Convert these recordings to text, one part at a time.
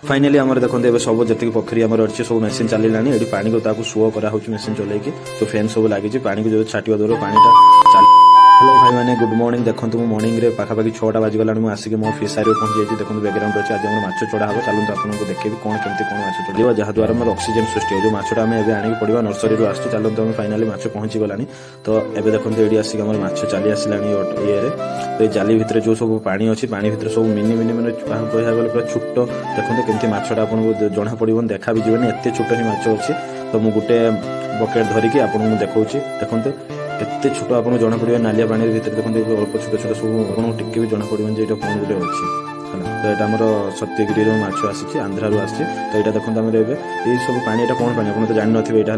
Finally आम देखते सब जी पोखरी आम अच्छे सब मेसीन चलना ये पानी को सुओ कराऊँ मेसीन चलैकी तो फैन सब लगी पानी को जो छाटिया द्वारा पानी हेलो भाई मैंने गुड मॉर्निंग देखो मॉर्निंग रे पाखापाखि 6टा बाजिगला आसिक मो फिसारी पहुंची जाइए देखो बैकग्राउंड अच्छे आज माछ चढ़ा हम चलते आपको देखिए कौन केमती कौन माछ चढ़ा जहाद्वारा मोर ऑक्सीजन सृष्टि हो जो माछटा आम एवं आने पड़ा नर्सरी आसू चलते आम फाइनाली माछ पहुंची गलानी तो एवं देखते ये आसिक आम माछ चली आसला ये तो ये जाली भितर जो सब पानी अच्छी पानी भितर सब मिनी मिनी मैंने कह गले पूरा छोट देखते केमती माछटा आपको जना पड़ो देखा भी जीवन एत छोट ही माछ अच्छी तो मुझे गोटे बकेट धरिकी आपको देखा देखते एत छोट आपको जना पड़े नालिया पानी भर देखते अल्प छोट छोट सब आपको टिके भी जना पड़े जे कौन गोटे अच्छी तो यहाँ आमर सत्यगिरी माछ आसी आंध्रा आसी तो यहाँ देखते आम ये सब पानी यहाँ कौन पानी आप जान थे यहाँ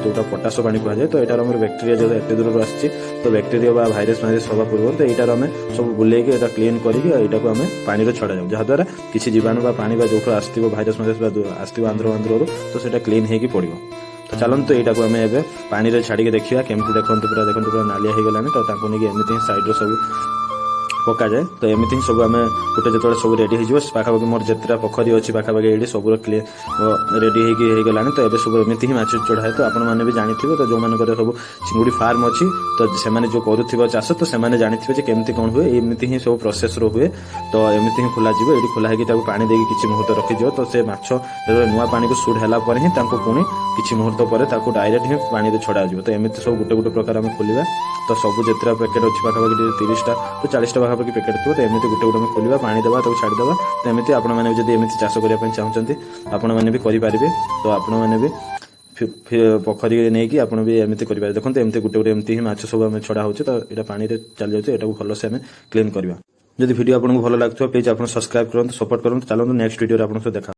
जोटा पटास पानी कहुए तो यहाँ आम बैक्टेरिया जो एत दूर आसी तो बैक्टेरिया भाइरस फाइरस हवा पूर्व तो यहाँ आम सब बुलेकी क्लीन करके यहाँ को आम पानी छड़ा जाऊ जहाद्वारा किसी जीवाणु पानी जो आसो भाइरस फाइरस आसो आंध्र तो ସେଇଟା क्लीन होगी पड़ो तो चलते यहाँ को आम ए पानी छाड़ी देखा केमती देखते पूरा नालिया हो गलानी तो नहीं एमती सैड्रे सब पका जाए तो एमती ही सब आम गोटे जो सब रेडी हो पाखापाखि मोर जितना पोखरी अच्छी पाखापाखि ये सब रेडी होगलानी तो ये सब एमती ही माछ चढ़ाए तो आपने भी जानी तो जो मान सब चिंगुड़ी फार्म अच्छी तो से जो करुवा चाष तो से जानी केमती कौन हुए एमती ही सब प्रोसेस हुए तो एमती ही खोल ये खोला होगी पानी देकी किसी मुहूर्त रखीज तो से माछ नुआ पानी को सुड है पुणी किसी मुहूर्त पर डायरेक्ट ही पानी छड़ा तो एमती सब गोटे गोटे प्रकार आम खोलिया तो सब जितना पैकेट अच्छी पाखापाखि 30टा तो 40टा पाखापाखि पैकेट थो तो एमती गोटे गोटे खोलिया पानी देवा तो छाड़ीदेवा तो एमती आपने जब एमती चाष करने चाहते आपने भी करेंगे तो आपने भी पोखरी नहीं कि आपड़ भी एमती करेंगे देखते एमती गोटे गोटे एमती ही माछ सब आम छड़ा हो तो यहाँ पानी चली जाए यहाँ भलसे आम क्लीन करवा जब वीडियो आपको भल लगता प्लीज आप सब्सक्राइब करूँ सपोर्ट करूँ चलते नेक्स्ट वीडियो आपको देखा।